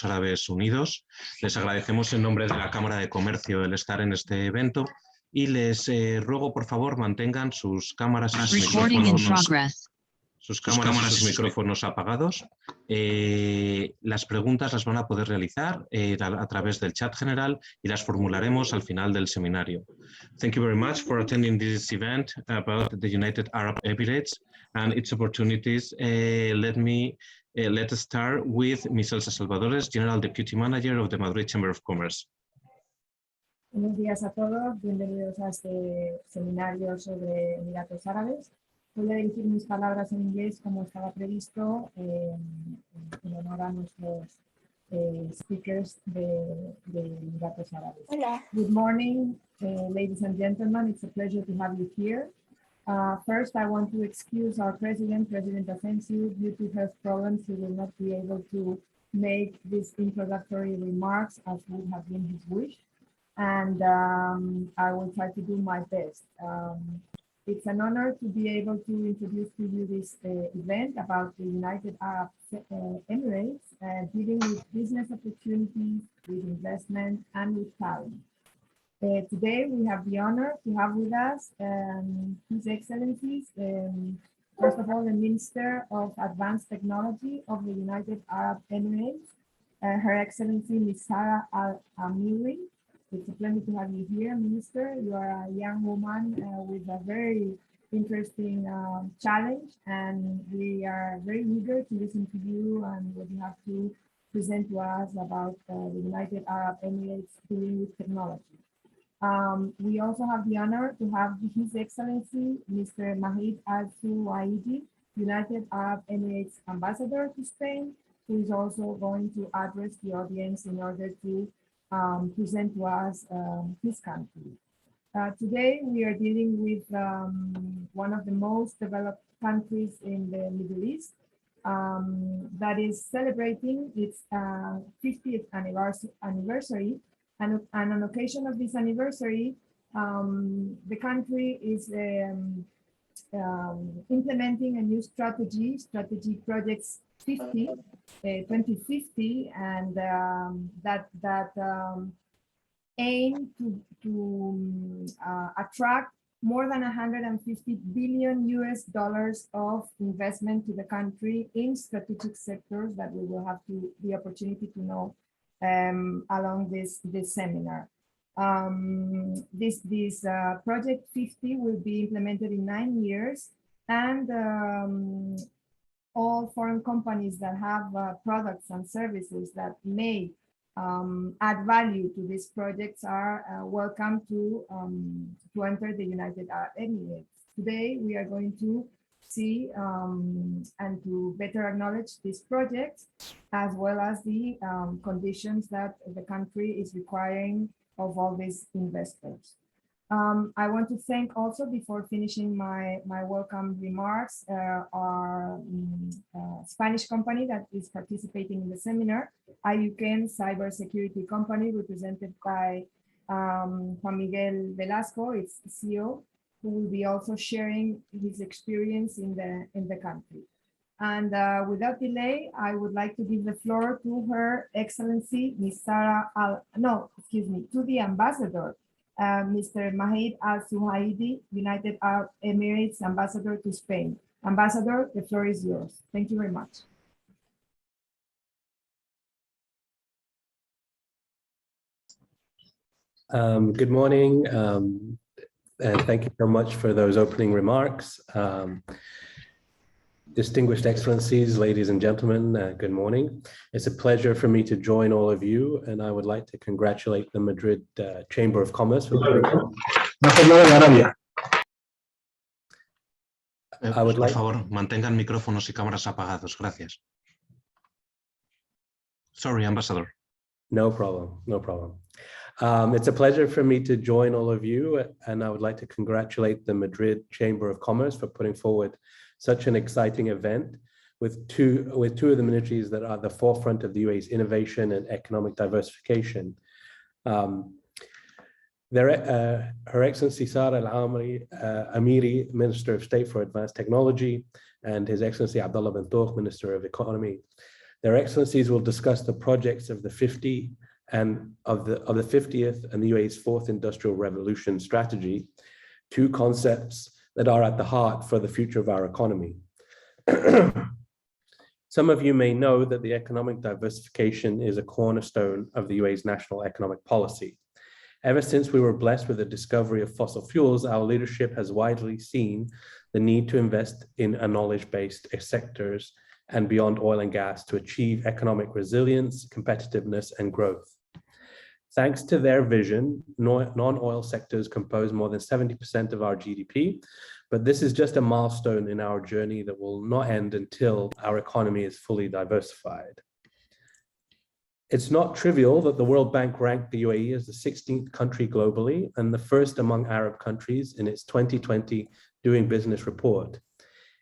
Emiratos Árabes Unidos. Les agradecemos en nombre de la Cámara de Comercio el estar en este evento y les ruego, por favor, mantengan sus cámaras y sus micrófonos apagados. Las preguntas las van a poder realizar a través del chat general y las formularemos al final del seminario. Thank you very much for attending this event about the United Arab Emirates and its opportunities. Let's start with Ms. Elsa Salvadores, General Deputy Manager of the Madrid Chamber of Commerce. Buenos días a todos, bienvenidos a este seminario sobre Emiratos Árabes. Voy a dirigir mis palabras en inglés como estaba previsto en honor a nuestros speakers de Emiratos Árabes. Hola. Good morning, ladies and gentlemen. It's a pleasure to have you here. First, I want to excuse our President Asensio. Due to health problems, he will not be able to make these introductory remarks as would have been his wish. And I will try to do my best. It's an honor to be able to introduce to you this event about the United Arab Emirates, dealing with business opportunities, with investment, and with talent. Today, we have the honor to have with us His Excellencies, first of all, the Minister of Advanced Technology of the United Arab Emirates, Her Excellency Ms. Sarah Al Amiri. It's a pleasure to have you here, Minister. You are a young woman with a very interesting challenge, and we are very eager to listen to you and what you have to present to us about the United Arab Emirates dealing with technology. We also have the honor to have His Excellency, Mr. Majid Al Suwaidi, United Arab Emirates Ambassador to Spain, who is also going to address the audience in order to present to us his country. Today, we are dealing with one of the most developed countries in the Middle East that is celebrating its 50th anniversary. And on occasion of this anniversary, the country is implementing a new strategy projects 2050, and that aim to attract more than 150 billion US dollars of investment to the country in strategic sectors that we will have the opportunity to know along this seminar. This project 50 will be implemented in 9 years, and all foreign companies that have products and services that may add value to these projects are welcome to enter the United Arab Emirates. Today, we are going to see and to better acknowledge these projects, as well as the conditions that the country is requiring of all these investors. I want to thank also, before finishing my welcome remarks, our Spanish company that is participating in the seminar, IUCAN Cybersecurity Company, represented by Juan Miguel Velasco, its CEO, who will be also sharing his experience in the country. And without delay, I would like to give the floor to Her Excellency, Ms. Sarah to the Ambassador, Mr. Majid Al Suwaidi, United Arab Emirates Ambassador to Spain. Ambassador, the floor is yours. Thank you very much. Good morning, and thank you so much for those opening remarks. Distinguished Excellencies, ladies and gentlemen, good morning. It's a pleasure for me to join all of you, and I would like to congratulate the Madrid Chamber of Commerce for Por favor, mantengan micrófonos y cámaras apagados. Gracias. Sorry, Ambassador. No problem, no problem. It's a pleasure for me to join all of you, and I would like to congratulate the Madrid Chamber of Commerce for putting forward such an exciting event with two of the ministries that are at the forefront of the UAE's innovation and economic diversification. Her Excellency Sarah Al Amiri, Minister of State for Advanced Technology, and His Excellency Abdullah bin Tokh, Minister of Economy. Their Excellencies will discuss the projects of the 50th and the 50th and the UAE's fourth industrial revolution strategy, two concepts that are at the heart for the future of our economy. Some of you may know that the economic diversification is a cornerstone of the UAE's national economic policy. Ever since we were blessed with the discovery of fossil fuels, our leadership has widely seen the need to invest in a knowledge-based sectors and beyond oil and gas to achieve economic resilience, competitiveness, and growth. Thanks to their vision, non-oil sectors compose more than 70% of our GDP, but this is just a milestone in our journey that will not end until our economy is fully diversified. It's not trivial that the World Bank ranked the UAE as the 16th country globally and the first among Arab countries in its 2020 Doing Business report.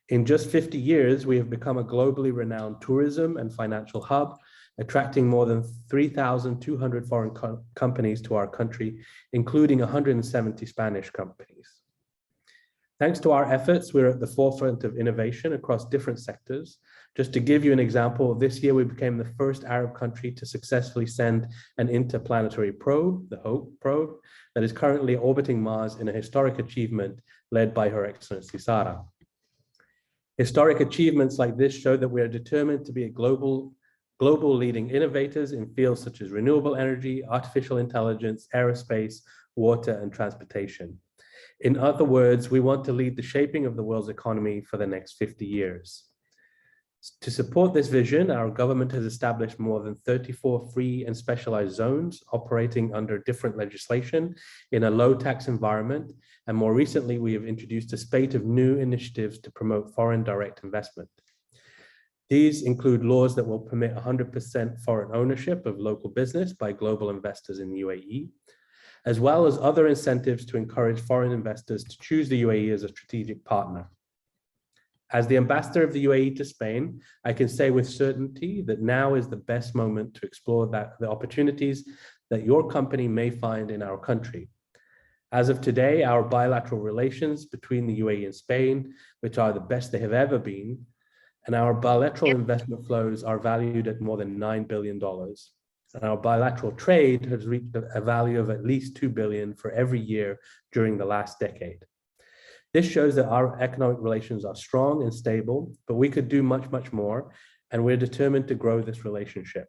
In just 50 years, we have become a globally renowned tourism and financial hub, attracting more than 3,200 foreign companies to our country, including 170 Spanish companies. Thanks to our efforts, we're at the forefront of innovation across different sectors. Just to give you an example, this year we became the first Arab country to successfully send an interplanetary probe, the HOPE probe, that is currently orbiting Mars in a historic achievement led by Her Excellency Sarah. Historic achievements like this show that we are determined to be a global leading innovators in fields such as renewable energy, artificial intelligence, aerospace, water, and transportation. In other words, we want to lead the shaping of the world's economy for the next 50 years. To support this vision, our government has established more than 34 free and specialized zones operating under different legislation in a low tax environment. And more recently, we have introduced a spate of new initiatives to promote foreign direct investment. These include laws that will permit 100% foreign ownership of local business by global investors in the UAE, as well as other incentives to encourage foreign investors to choose the UAE as a strategic partner. As the ambassador of the UAE to Spain, I can say with certainty that now is the best moment to explore the opportunities that your company may find in our country. As of today, our bilateral relations between the UAE and Spain, which are the best they have ever been, and our bilateral investment flows are valued at more than $9 billion. And our bilateral trade has reached a value of at least $2 billion for every year during the last decade. This shows that our economic relations are strong and stable, but we could do much, much more, and we're determined to grow this relationship.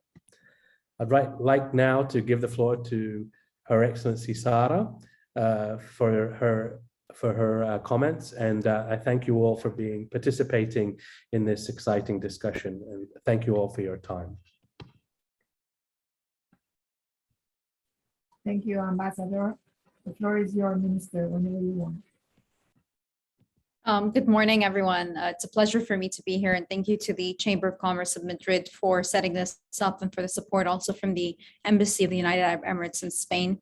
I'd like now to give the floor to Her Excellency Sarah for her comments, and I thank you all for participating in this exciting discussion, and thank you all for your time. Thank you, Ambassador. The floor is yours, Minister, whenever you want. Good morning, everyone. It's a pleasure for me to be here, and thank you to the Chamber of Commerce of Madrid for setting this up and for the support also from the Embassy of the United Arab Emirates in Spain.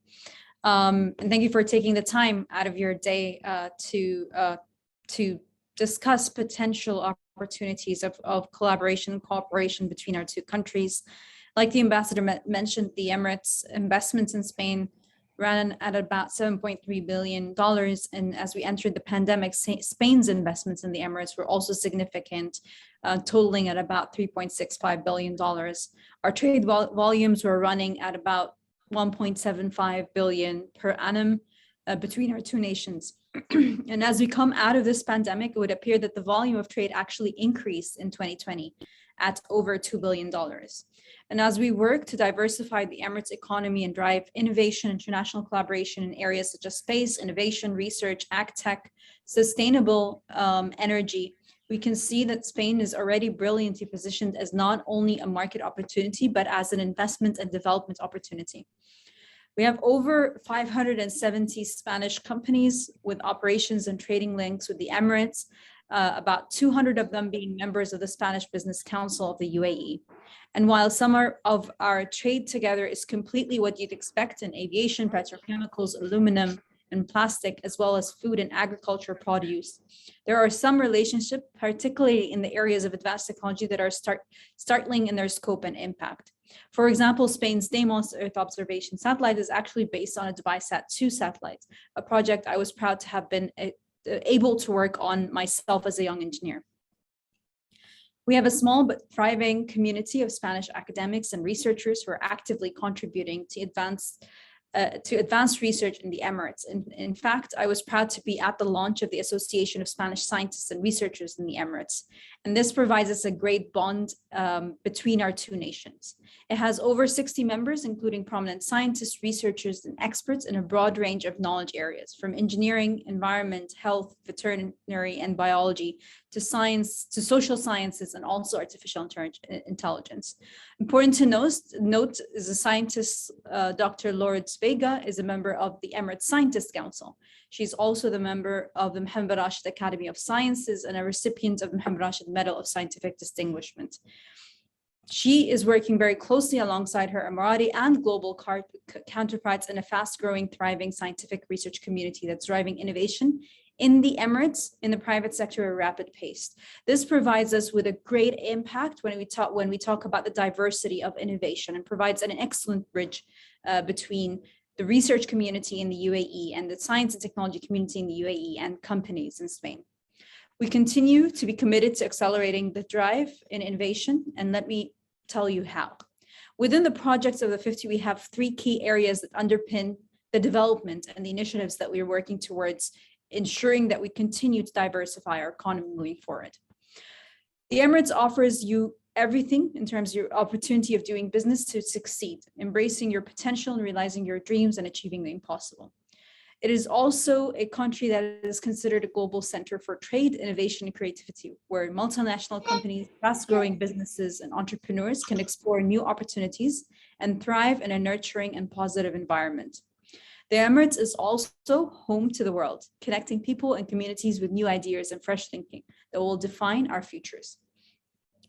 And thank you for taking the time out of your day to discuss potential opportunities of collaboration and cooperation between our two countries. Like the ambassador mentioned, the Emirates investments in Spain ran at about $7.3 billion. And as we entered the pandemic, Spain's investments in the Emirates were also significant, totaling at about $3.65 billion. Our trade volumes were running at about $1.75 billion per annum between our two nations. And as we come out of this pandemic, it would appear that the volume of trade actually increased in 2020 at over $2 billion. And as we work to diversify the Emirates economy and drive innovation, international collaboration in areas such as space, innovation, research, agtech, sustainable energy, we can see that Spain is already brilliantly positioned as not only a market opportunity, but as an investment and development opportunity. We have over 570 Spanish companies with operations and trading links with the Emirates, about 200 of them being members of the Spanish Business Council of the UAE. And while some of our trade together is completely what you'd expect in aviation, petrochemicals, aluminum, and plastic, as well as food and agriculture produce, there are some relationships, particularly in the areas of advanced technology, that are startling in their scope and impact. For example, Spain's Deimos Earth observation satellite is actually based on a DubaiSat-2 satellite, a project I was proud to have been able to work on myself as a young engineer. We have a small but thriving community of Spanish academics and researchers who are actively contributing to advanced research in the Emirates. In fact, I was proud to be at the launch of the Association of Spanish Scientists and Researchers in the Emirates. And this provides us a great bond between our two nations. It has over 60 members, including prominent scientists, researchers, and experts in a broad range of knowledge areas, from engineering, environment, health, veterinary, and biology, to science, to social sciences, and also artificial intelligence. Important to note is the scientist, Dr. Lourdes Vega is a member of the Emirates Scientist Council. She's also the member of the Mohammed Rashid Academy of Sciences and a recipient of the Mohammed Rashid Medal of Scientific Distinguishment. She is working very closely alongside her Emirati and global counterparts in a fast-growing, thriving scientific research community that's driving innovation in the Emirates in the private sector at a rapid pace. This provides us with a great impact when we talk about the diversity of innovation, and provides an excellent bridge between the research community in the UAE and the science and technology community in the UAE and companies in Spain. We continue to be committed to accelerating the drive in innovation, and let me tell you how. Within the projects of the 50, we have 3 key areas that underpin the development and the initiatives that we are working towards, ensuring that we continue to diversify our economy moving forward. The Emirates offers you everything in terms of your opportunity of doing business to succeed, embracing your potential and realizing your dreams and achieving the impossible. It is also a country that is considered a global center for trade, innovation, and creativity, where multinational companies, fast-growing businesses, and entrepreneurs can explore new opportunities and thrive in a nurturing and positive environment. The Emirates is also home to the world, connecting people and communities with new ideas and fresh thinking that will define our futures.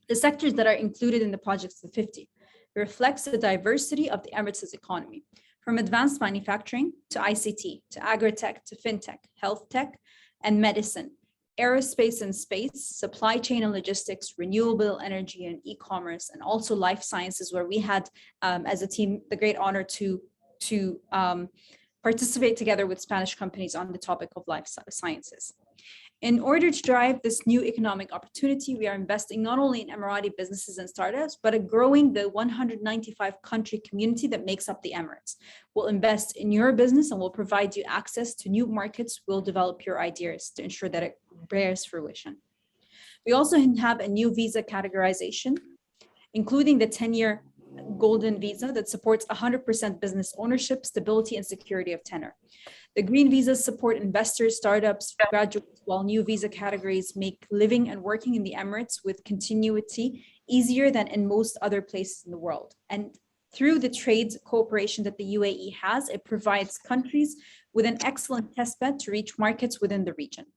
The sectors that are included in the projects of the 50 reflects the diversity of the Emirates' economy, from advanced manufacturing to ICT, to agri-tech, to fintech, health tech, and medicine, aerospace and space, supply chain and logistics, renewable energy and e-commerce, and also life sciences, where we had, as a team, the great honor to participate together with Spanish companies on the topic of life sciences. In order to drive this new economic opportunity, we are investing not only in Emirati businesses and startups, but growing the 195 country community that makes up the Emirates. We'll invest in your business and will provide you access to new markets. We'll develop your ideas to ensure that it bears fruition. We also have a new visa categorization, including the 10-year golden visa that supports 100% business ownership, stability, and security of tenure. The green visas support investors, startups, graduates, while new visa categories make living and working in the Emirates with continuity easier than in most other places in the world. And through the trade cooperation that the UAE has, it provides countries with an excellent testbed to reach markets within the region.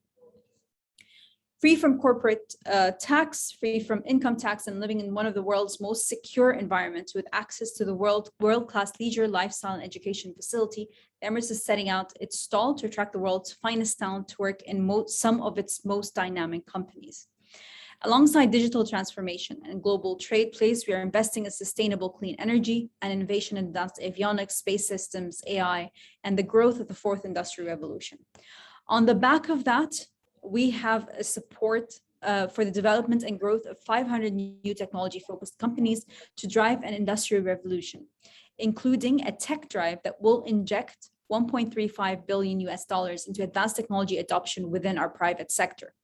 Free from corporate tax, free from income tax, and living in one of the world's most secure environments with access to the world-class leisure, lifestyle, and education facility, the Emirates is setting out its stall to attract the world's finest talent to work in some of its most dynamic companies. Alongside digital transformation and global trade plays, we are investing in sustainable clean energy and innovation in advanced avionics, space systems, AI, and the growth of the 4th industrial revolution. On the back of that, we have a support for the development and growth of 500 new technology-focused companies to drive an industrial revolution, including a tech drive that will inject $1.35 billion into advanced technology adoption within our private sector.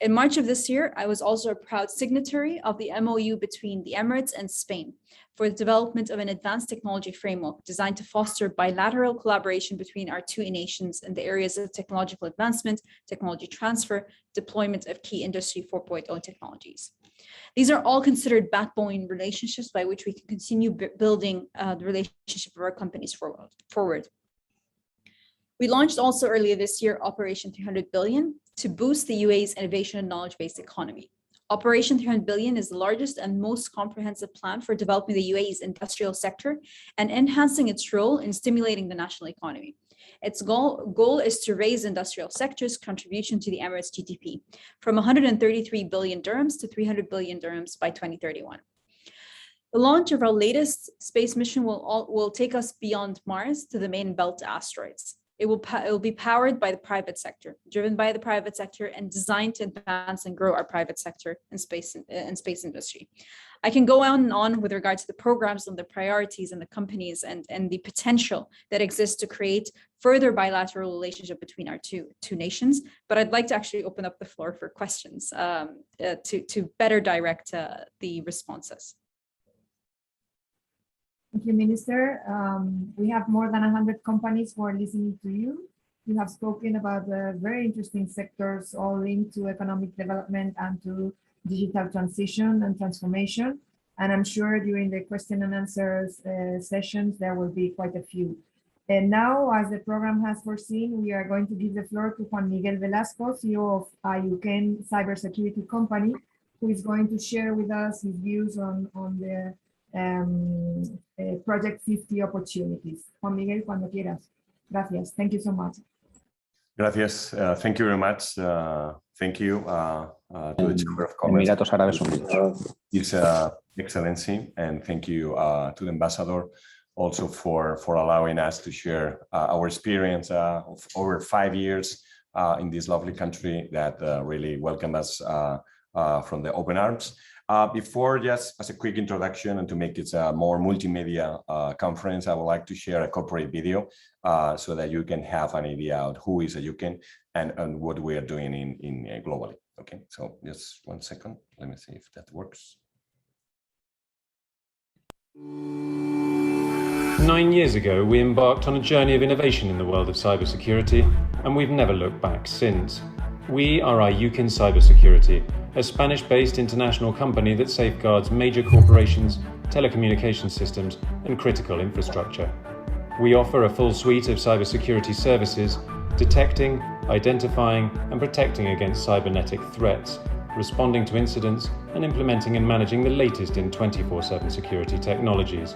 In March of this year, I was also a proud signatory of the MOU between the Emirates and Spain for the development of an advanced technology framework designed to foster bilateral collaboration between our two nations in the areas of technological advancement, technology transfer, deployment of key Industry 4.0 technologies. These are all considered backbone relationships by which we can continue building the relationship of our companies forward. We launched also earlier this year Operation 300 Billion to boost the UAE's innovation and knowledge-based economy. Operation 300 Billion is the largest and most comprehensive plan for developing the UAE's industrial sector and enhancing its role in stimulating the national economy. Its goal is to raise industrial sector's contribution to the Emirates GDP from 133 billion dirhams to 300 billion dirhams by 2031. The launch of our latest space mission will take us beyond Mars to the main belt asteroids. It will be powered by the private sector, driven by the private sector, and designed to advance and grow our private sector and space industry. I can go on and on with regard to the programs and the priorities and the companies and the potential that exists to create further bilateral relationship between our two nations. But I'd like to actually open up the floor for questions to better direct the responses. Thank you, Minister. We have more than 100 companies who are listening to you. You have spoken about the very interesting sectors all linked to economic development and to digital transition and transformation. And I'm sure during the question and answers sessions, there will be quite a few. And now, as the program has foreseen, we are going to give the floor to Juan Miguel Velasco, CEO of IUCAN cybersecurity company, who is going to share with us his views on the Project 50 opportunities. Juan Miguel, cuando quieras. Gracias. Thank you so much. Gracias. Thank you very much. Thank you to the Chamber of Commerce. Emiratos Árabes Unidos. His Excellency, and thank you to the Ambassador also for allowing us to share our experience of over 5 years in this lovely country that really welcomed us from the open arms. Before, just as a quick introduction and to make it a more multimedia conference, I would like to share a corporate video so that you can have an idea of who is IUCAN and what we are doing in globally. Okay, so just 1 second. Let me see if that works. 9 years ago, we embarked on a journey of innovation in the world of cybersecurity, and we've never looked back since. We are IUCAN Cybersecurity, a Spanish-based international company that safeguards major corporations, telecommunication systems, and critical infrastructure. We offer a full suite of cybersecurity services, detecting, identifying, and protecting against cybernetic threats, responding to incidents, and implementing and managing the latest in 24/7 security technologies.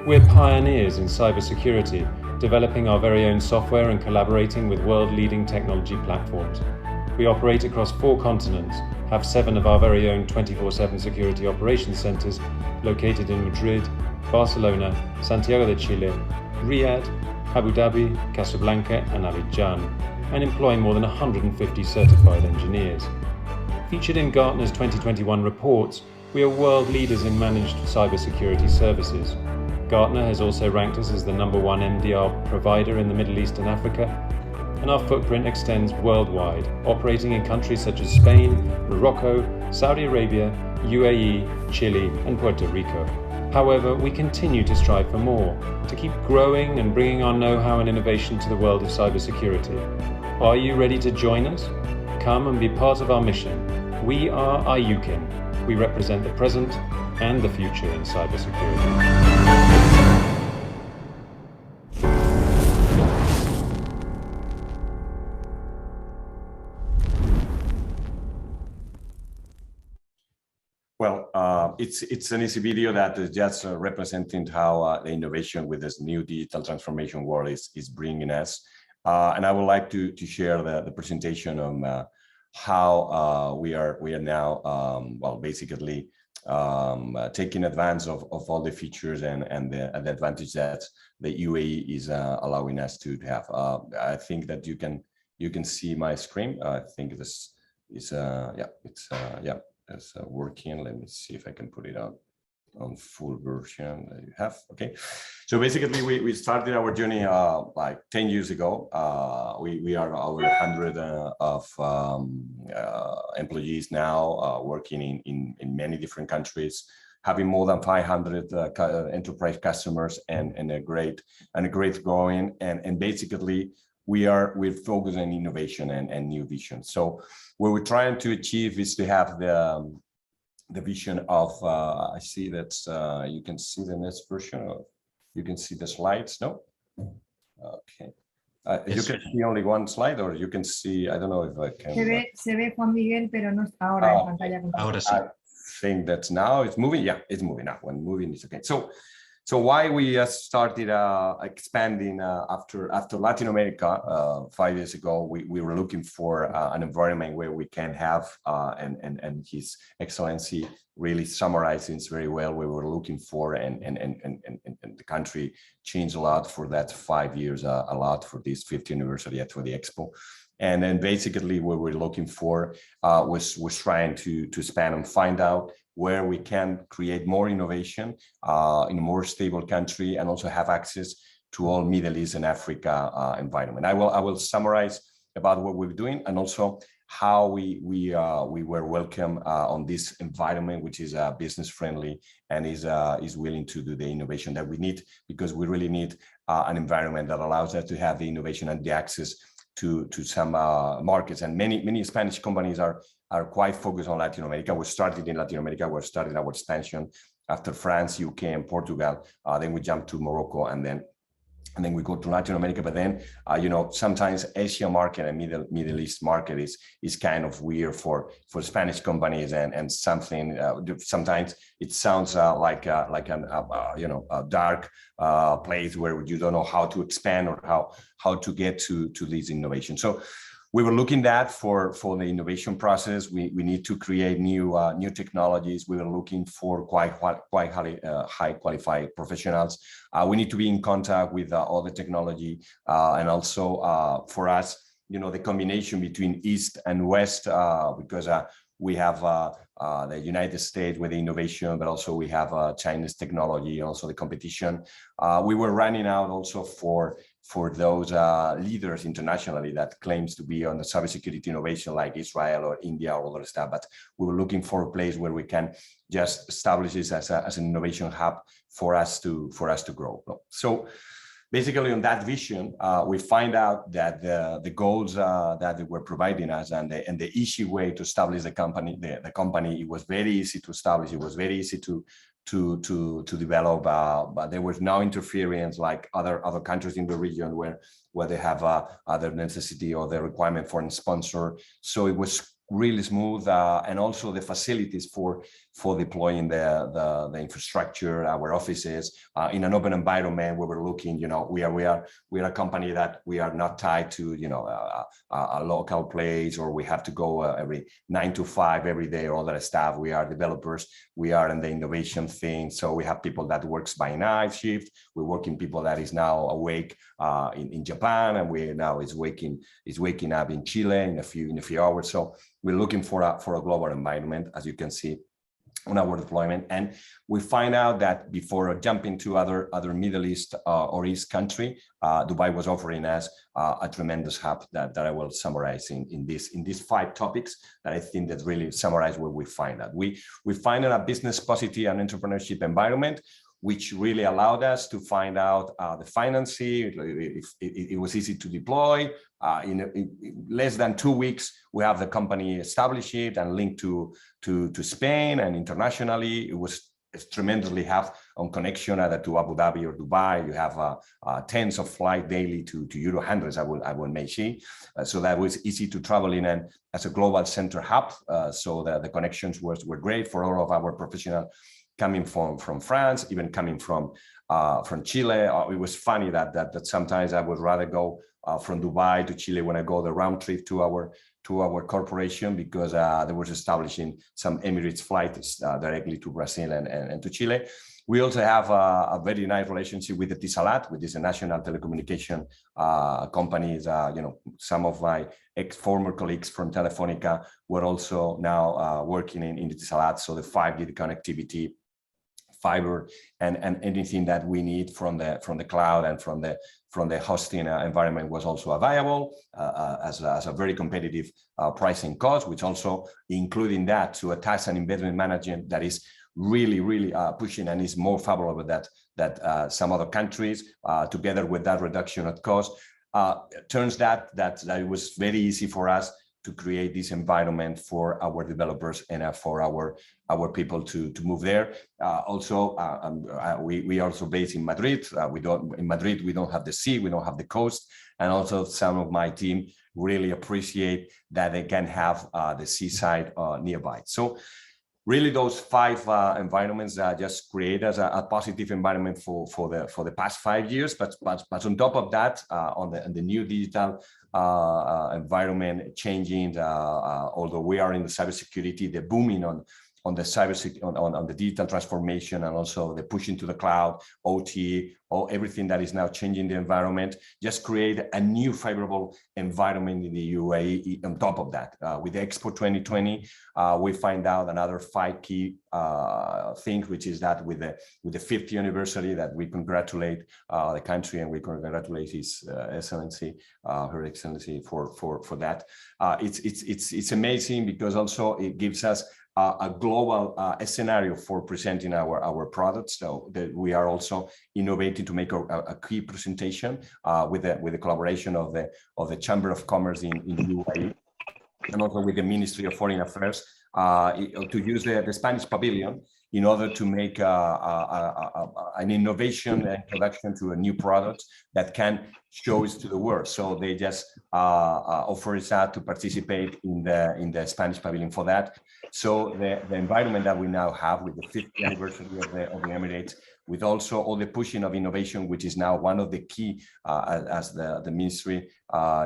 We're pioneers in cybersecurity, developing our very own software and collaborating with world-leading technology platforms. We operate across 4 continents, have 7 of our very own 24/7 security operations centers located in Madrid, Barcelona, Santiago de Chile, Riyadh, Abu Dhabi, Casablanca, and Abidjan, and employ more than 150 certified engineers. Featured in Gartner's 2021 reports, we are world leaders in managed cybersecurity services. Gartner has also ranked us as the #1 MDR provider in the Middle East and Africa, and our footprint extends worldwide, operating in countries such as Spain, Morocco, Saudi Arabia, UAE, Chile, and Puerto Rico. However, we continue to strive for more, to keep growing and bringing our know-how and innovation to the world of cybersecurity. Are you ready to join us? Come and be part of our mission. We are IUCAN. We represent the present and the future in cybersecurity. Well, it's an easy video that is just representing how the innovation with this new digital transformation world is bringing us. And I would like to share the presentation on how we are now, well, basically taking advantage of all the features and the advantage that the UAE is allowing us to have. I think that you can see my screen. I think this is it's working. Let me see if I can put it on full version that you have. Okay, so basically we started our journey like 10 years ago. We are over 100 of employees now, working in many different countries, having more than 500 enterprise customers and a great growing, and basically we're focused on innovation and new vision. So what we're trying to achieve is to have the vision of I see that you can see the next version of, you can see the slides. No, okay, you can see only one slide, or you can see, I don't know if I can. Se ve Juan Miguel, pero no está ahora en pantalla completa. Ahora sí. I think that now it's moving. Yeah, it's moving now. When moving is okay. So So why we started expanding after Latin America 5 years ago? We were looking for an environment where we can have, and His Excellency really summarizes very well what we were looking for, and the country changed a lot for that 5 years, a lot for this 50th anniversary for the Expo. And then basically what we're looking for was trying to expand and find out where we can create more innovation in a more stable country, and also have access to all Middle East and Africa environment. I will summarize about what we're doing, and also how we were welcome on this environment, which is business friendly and is willing to do the innovation that we need, because we really need an environment that allows us to have the innovation and the access to some markets. And many Spanish companies are quite focused on Latin America. We started in Latin America. We started our expansion after France, UK, and Portugal. Then we jumped to Morocco, and then we go to Latin America. But then, sometimes Asia market and Middle East market is kind of weird for Spanish companies, and something sometimes it sounds like a dark place where you don't know how to expand or how to get to this innovation. So we were looking at for the innovation process. We need to create new technologies. We were looking for quite high qualified professionals. We need to be in contact with all the technology, and also for us, the combination between East and West, because we have the United States with the innovation, but also we have Chinese technology, also the competition. We were running out also for those leaders internationally that claims to be on the cybersecurity innovation, like Israel or India or other stuff. But we were looking for a place where we can just establish this as an innovation hub for us to grow. So basically, on that vision, we find out that the goals that they were providing us, and the easy way to establish the company, it was very easy to establish. It was very easy to develop, but there was no interference like other countries in the region where they have other necessity or the requirement for a sponsor. So it was really smooth, and also the facilities for deploying the infrastructure, our offices in an open environment where we're looking. We are a company that we are not tied to a local place, or we have to go every 9 to 5 every day, or all that stuff. We are developers. We are in the innovation thing. So we have people that works by night shift. We're working people that is now awake in Japan, and we now is waking up in Chile in a few hours. So we're looking for a global environment, as you can see on our deployment. And we find out that before jumping to other Middle East or East country, Dubai was offering us a tremendous hub that I will summarize in these 5 topics that I think that really summarize what we find out. We find out a business positive and entrepreneurship environment, which really allowed us to find out the financing. It was easy to deploy. In less than 2 weeks, we have the company established it and linked to Spain, and internationally. It was tremendously have on connection either to Abu Dhabi or Dubai. You have tens of flights daily to Euro, hundreds, I will mention. So that was easy to travel in, and as a global center hub. So the connections were great for all of our professionals coming from France, even coming from Chile. It was funny that sometimes I would rather go from Dubai to Chile when I go the round trip to our corporation, because there was establishing some Emirates flights directly to Brazil and to Chile. We also have a very nice relationship with the Etisalat, which is a national telecommunication company. Some of my former colleagues from Telefonica were also now working in the Etisalat. So the 5G connectivity, fiber, and anything that we need from the cloud and from the hosting environment was also available as a very competitive pricing cost, which also including that to a tax and investment management that is really pushing and is more favorable that some other countries, together with that reduction of cost. Turns that it was very easy for us to create this environment for our developers and for our people to move there. We are also based in Madrid. In Madrid, we don't have the sea, we don't have the coast. And also some of my team really appreciate that they can have the seaside nearby. So really those 5 environments just create as a positive environment for the past 5 years. But on top of that, on the new digital environment changing, although we are in the cybersecurity, the booming on the on the digital transformation, and also the push into the cloud, OT, or everything that is now changing the environment, just create a new favorable environment in the UAE. On top of that, with Expo 2020, we find out another 5 key things, which is that with the 50th anniversary, that we congratulate the country, and we congratulate His Excellency, Her Excellency, for that. It's amazing, because also it gives us a global scenario for presenting our products. So that we are also innovating to make a key presentation with the collaboration of the Chamber of Commerce in UAE, and also with the Ministry of Foreign Affairs, to use the Spanish pavilion in order to make an innovation introduction to a new product that can show it to the world. So they just offer us to participate in the Spanish pavilion for that. So the environment that we now have with the 50th anniversary of the Emirates, with also all the pushing of innovation, which is now one of the key, as the ministry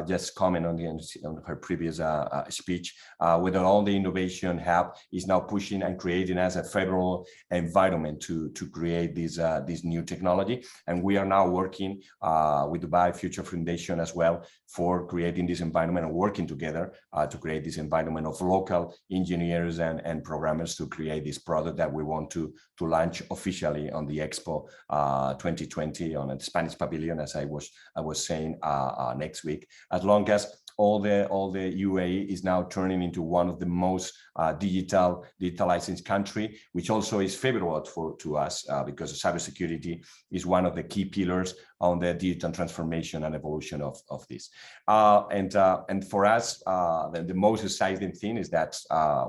just commented on her previous speech, with all the innovation hub is now pushing and creating as a favorable environment to create this new technology. And we are now working with Dubai Future Foundation as well for creating this environment, and working together to create this environment of local engineers and programmers to create this product that we want to launch officially on the Expo 2020 on the Spanish pavilion, as I was saying, next week. As long as all the UAE is now turning into one of the most digitalizing country, which also is favorable to us, because cybersecurity is one of the key pillars on the digital transformation and evolution of this. And for us, the most exciting thing is that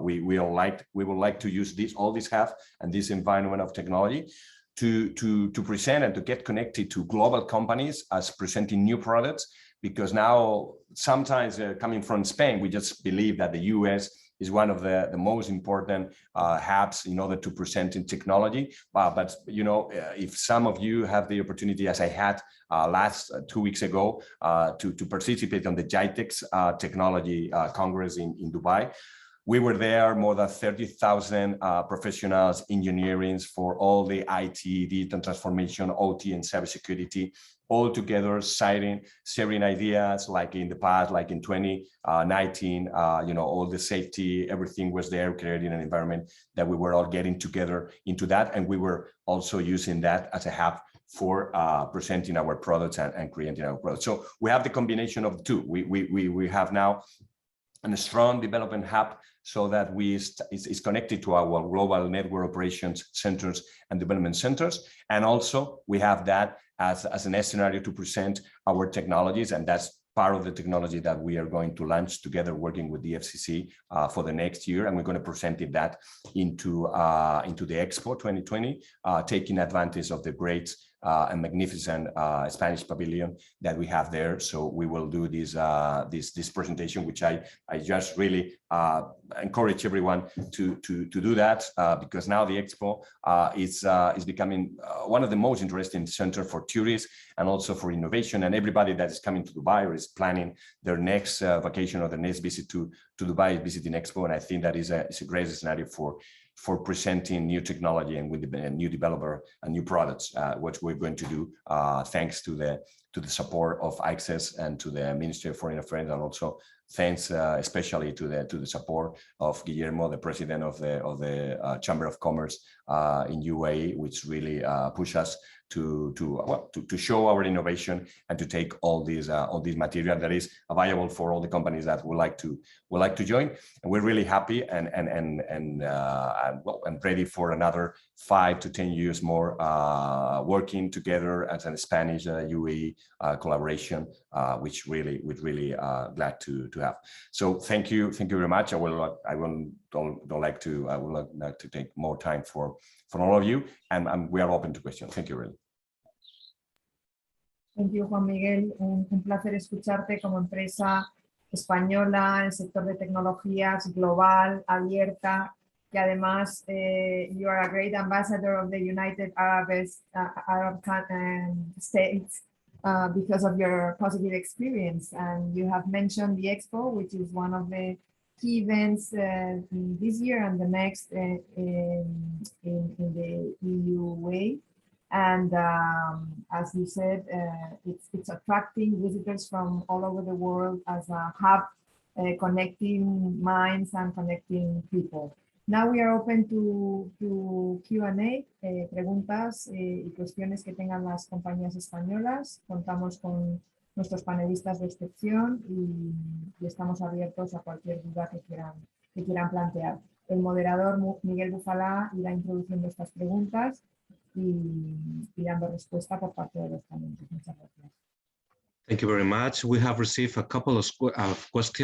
we would like to use all this have and this environment of technology to present and to get connected to global companies as presenting new products. Because now, sometimes coming from Spain, we just believe that the US is one of the most important hubs in order to present in technology. But you know, if some of you have the opportunity, as I had last 2 weeks ago, to participate on the GITEX Technology Congress in Dubai, we were there, more than 30,000 professionals, engineering for all the IT, digital transformation, OT, and cybersecurity, all together, sharing ideas, like in the past, like in 2019, you know, all the safety, everything was there, creating an environment that we were all getting together into that. And we were also using that as a hub for presenting our products and creating our products. So we have the combination of the two. We have now a strong development hub, so that is connected to our global network operations centers and development centers. And also we have that as an scenario to present our technologies, and that's part of the technology that we are going to launch together, working with the FCC for the next year. And we're going to present that into the Expo 2020, taking advantage of the great and magnificent Spanish pavilion that we have there. So we will do this presentation, which I just really encourage everyone to do that, because now the Expo is becoming one of the most interesting centers for tourists and also for innovation. And everybody that is coming to Dubai or is planning their next vacation or their next visit to Dubai is visiting Expo. And I think that is a great scenario for presenting new technology and with the new developer and new products, what we're going to do, thanks to the support of Access and to the Ministry of Foreign Affairs, and also thanks especially to the support of Guillermo, the president of the Chamber of Commerce in UAE, which really push us to show our innovation and to take all these material that is available for all the companies that would like to join. And we're really happy and ready for another 5 to 10 years more working together as a Spanish UAE collaboration, which we're really glad to have. So thank you very much. I would like to take more time for all of you, and we are open to questions. Thank you, really. Thank you, Juan Miguel. Un placer escucharte como empresa española en el sector de tecnologías, global, abierta, que que además you are a great ambassador of the United Arab States because of your positive experience. And you have mentioned the Expo, which is one of the key events this year and the next in the EUA. And as you said, it's attracting visitors from all over the world as a hub, connecting minds and connecting people. Now we are open to Q&A, preguntas y cuestiones que tengan las compañías españolas. Contamos con nuestros panelistas de excepción y estamos abiertos a cualquier duda que quieran plantear. El moderador Miguel Bufalá irá introduciendo estas preguntas y dando respuesta por parte de los ponentes. Muchas gracias. Thank you very much. We have received a couple of questions